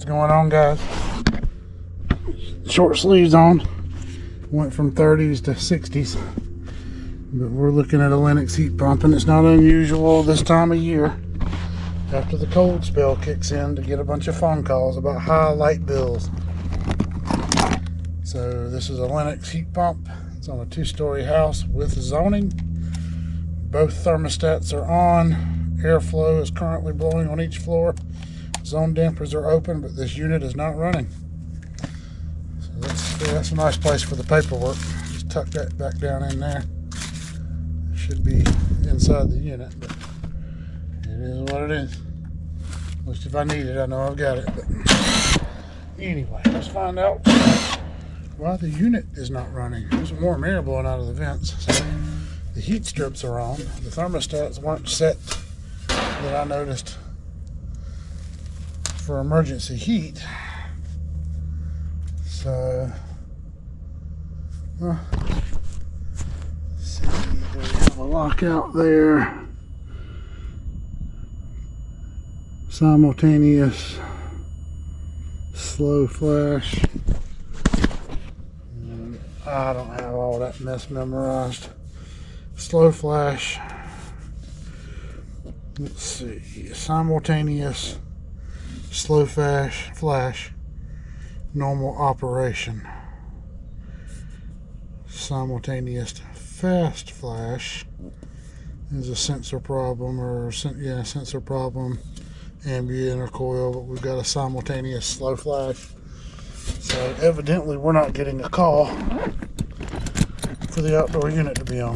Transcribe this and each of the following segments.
going on, guys? Short sleeves on. Went from 30s to 60s. But we're looking at a Lennox heat pump, and it's not unusual this time of year, after the cold spell kicks in, to get a bunch of phone calls about high light bills. So this is a Lennox heat pump. It's on a 2-story house with zoning. Both thermostats are on. Airflow is currently blowing on each floor. Zone dampers are open, but this unit is not running. So that's a nice place for the paperwork. Just tuck that back down in there. It should be inside the unit, but it is what it is. At least if I need it, I know I've got it. But anyway, let's find out why the unit is not running. There's warm air blowing out of the vents. So the heat strips are on. The thermostats weren't set that I noticed for emergency heat. So, let's see, we have a lockout there. Simultaneous slow flash. And I don't have all that mess memorized. Slow flash. Let's see, simultaneous slow flash, normal operation. Simultaneous fast flash is a sensor problem, sensor problem, ambient or coil, but we've got a simultaneous slow flash. So evidently we're not getting a call for the outdoor unit to be on.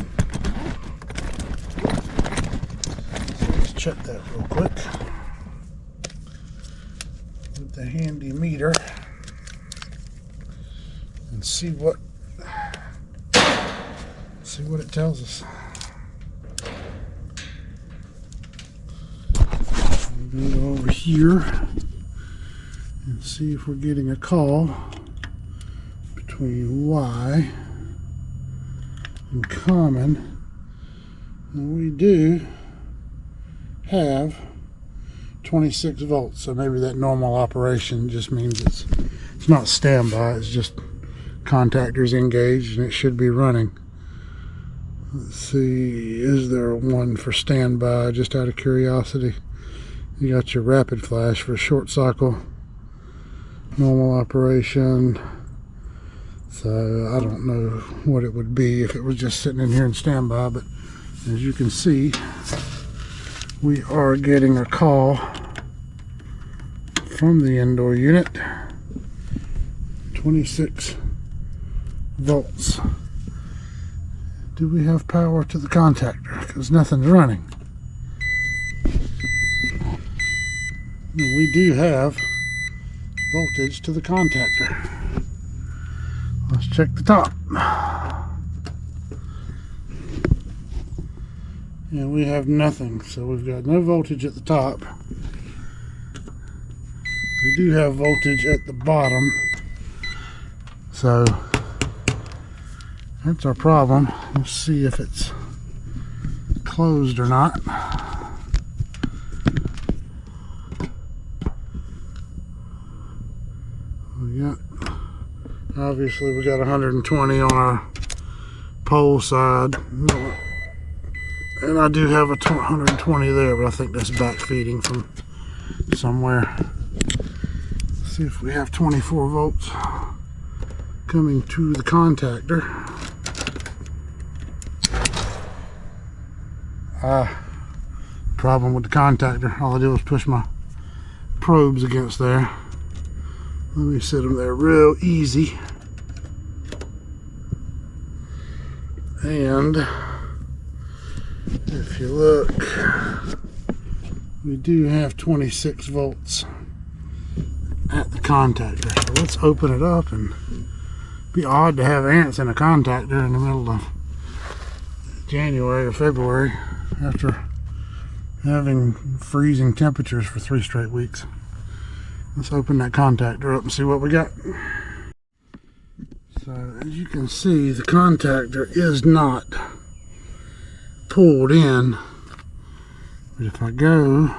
Check that real quick with the handy meter and see what it tells us. I'm going to go over here and see if we're getting a call between Y and common, and we do have 26 volts, so maybe that normal operation just means it's not standby, it's just contactors engaged and it should be running. Let's see, is there one for standby, just out of curiosity? You got your rapid flash for short cycle, normal operation. So I don't know what it would be if it was just sitting in here in standby, but as you can see, we are getting a call from the indoor unit. 26 volts. Do we have power to the contactor? Because nothing's running. We do have voltage to the contactor. Let's check the top. And we have nothing, so we've got no voltage at the top. We do have voltage at the bottom, so that's our problem. Let's see if it's closed or not. Obviously we got 120 on our pole side. And I do have a 120 there, but I think that's back feeding from somewhere. Let's see if we have 24 volts coming to the contactor. Problem with the contactor. All I did was push my probes against there. Let me set them there real easy. And if you look, we do have 26 volts at the contactor. So let's open it up, and it'd be odd to have ants in a contactor in the middle of January or February after having freezing temperatures for 3 straight weeks. Let's open that contactor up and see what we got. So as you can see, the contactor is not pulled in, but if I go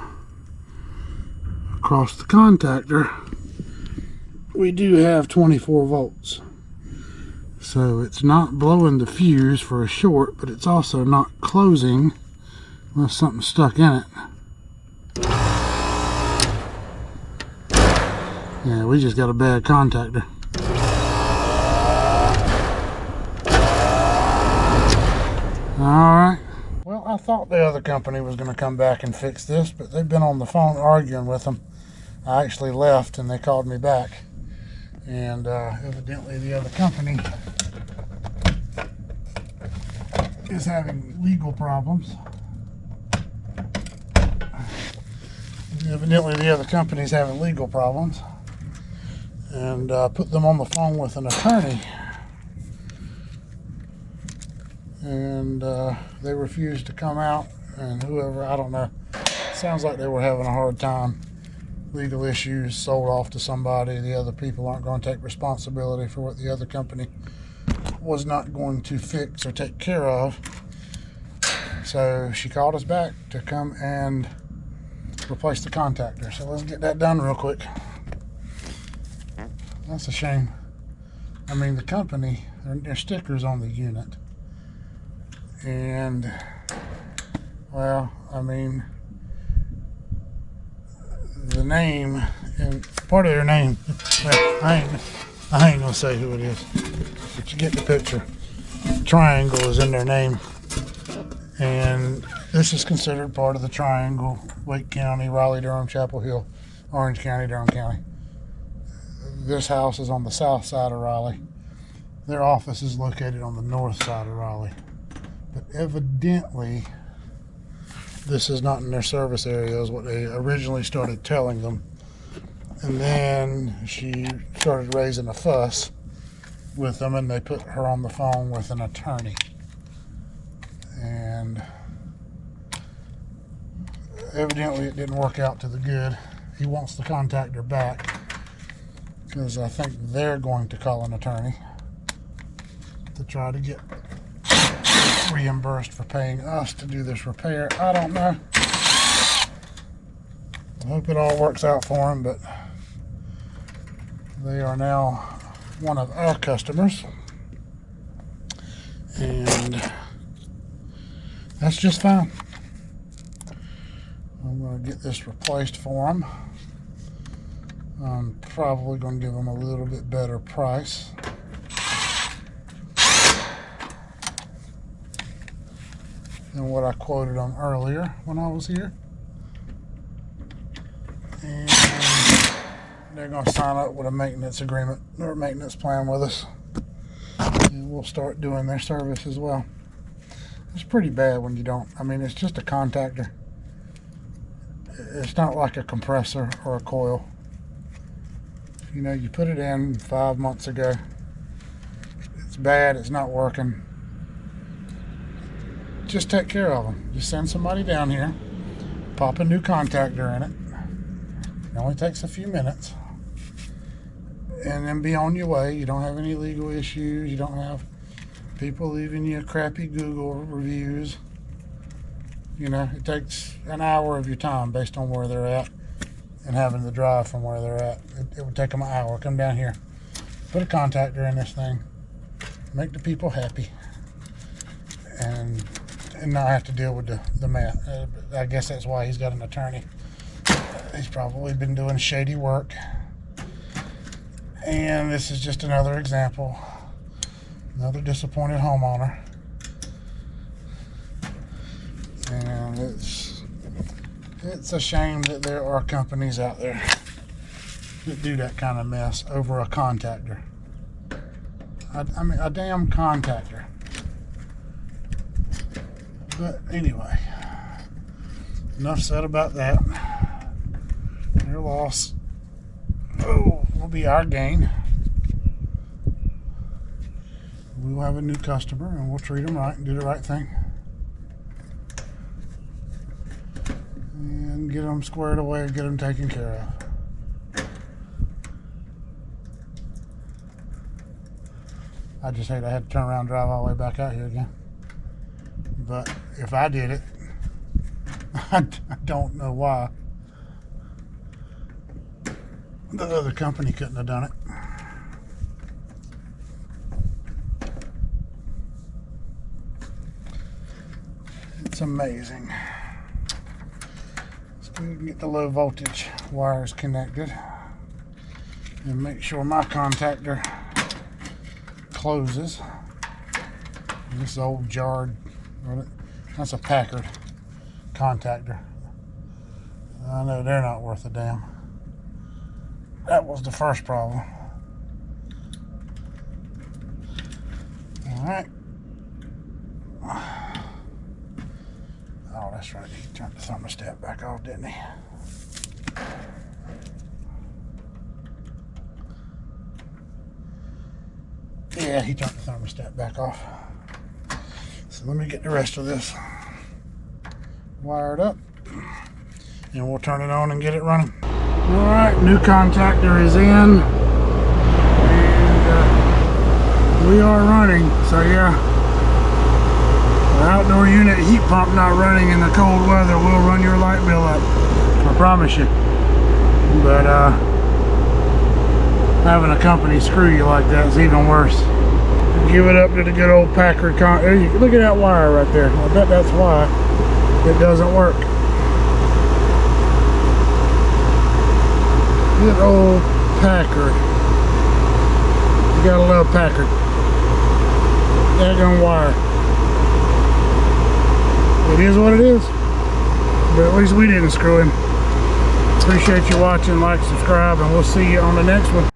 across the contactor, we do have 24 volts. So it's not blowing the fuse for a short, but it's also not closing unless something's stuck in it. Yeah, we just got a bad contactor. Alright. Well, I thought the other company was going to come back and fix this, but they've been on the phone arguing with them. I actually left and they called me back. And evidently the other company is having legal problems. Evidently the other company's having legal problems. And put them on the phone with an attorney. And they refused to come out, and whoever, I don't know, sounds like they were having a hard time. Legal issues, sold off to somebody. The other people aren't going to take responsibility for what the other company was not going to fix or take care of. So she called us back to come and replace the contactor. So let's get that done real quick. That's a shame. I mean, the company, there's stickers on the unit. And, well, I mean, the name, and part of their name, well, I ain't gonna say who it is, but you get the picture. Triangle is in their name, and this is considered part of the Triangle: Wake County, Raleigh, Durham, Chapel Hill, Orange County, Durham County. This house is on the south side of Raleigh. Their office is located on the north side of Raleigh, but evidently this is not in their service area, is what they originally started telling them. And then she started raising a fuss with them, and they put her on the phone with an attorney. And evidently it didn't work out to the good. He wants the contactor back because I think they're going to call an attorney to try to get reimbursed for paying us to do this repair. I don't know. I hope it all works out for them, but they are now one of our customers, and that's just fine. I'm going to get this replaced for them. I'm probably going to give them a little bit better price. Than what I quoted them earlier when I was here. And they're going to sign up with a maintenance agreement or a maintenance plan with us. And we'll start doing their service as well. It's pretty bad when you don't. I mean, it's just a contactor. It's not like a compressor or a coil. You know, you put it in 5 months ago. It's bad. It's not working. Just take care of them. Just send somebody down here, pop a new contactor in it. It only takes a few minutes, and then be on your way. You don't have any legal issues. You don't have people leaving you crappy Google reviews. You know, it takes an hour of your time based on where they're at and having to drive from where they're at. It would take them an hour. Come down here, put a contactor in this thing, make the people happy, and not have to deal with the math. I guess that's why he's got an attorney. He's probably been doing shady work. And this is just another example. Another disappointed homeowner. And it's a shame that there are companies out there that do that kind of mess over a contactor. I mean, a damn contactor. But anyway, enough said about that. Their loss will be our gain. We will have a new customer, and we'll treat them right and do the right thing. And get them squared away and get them taken care of. I just hate I had to turn around and drive all the way back out here again. But if I did it, I don't know why the other company couldn't have done it. It's amazing. Let's go ahead and get the low voltage wires connected and make sure my contactor closes. This old jarred, that's a Packard contactor. I know they're not worth a damn. That was the first problem. Alright. Oh, that's right. He turned the thermostat back off, didn't he? Yeah, he turned the thermostat back off. So let me get the rest of this wired up and we'll turn it on and get it running. Alright, new contactor is in and we are running. So yeah, the outdoor unit heat pump not running in the cold weather will run your light bill up, I promise you. But having a company screw you like that is even worse. Give it up to the good old Packard look at that wire right there. I bet that's why it doesn't work. Good old Packard. You gotta love Packard. Daggone wire. It is what it is. But at least we didn't screw him. Appreciate you watching, like, subscribe, and we'll see you on the next one.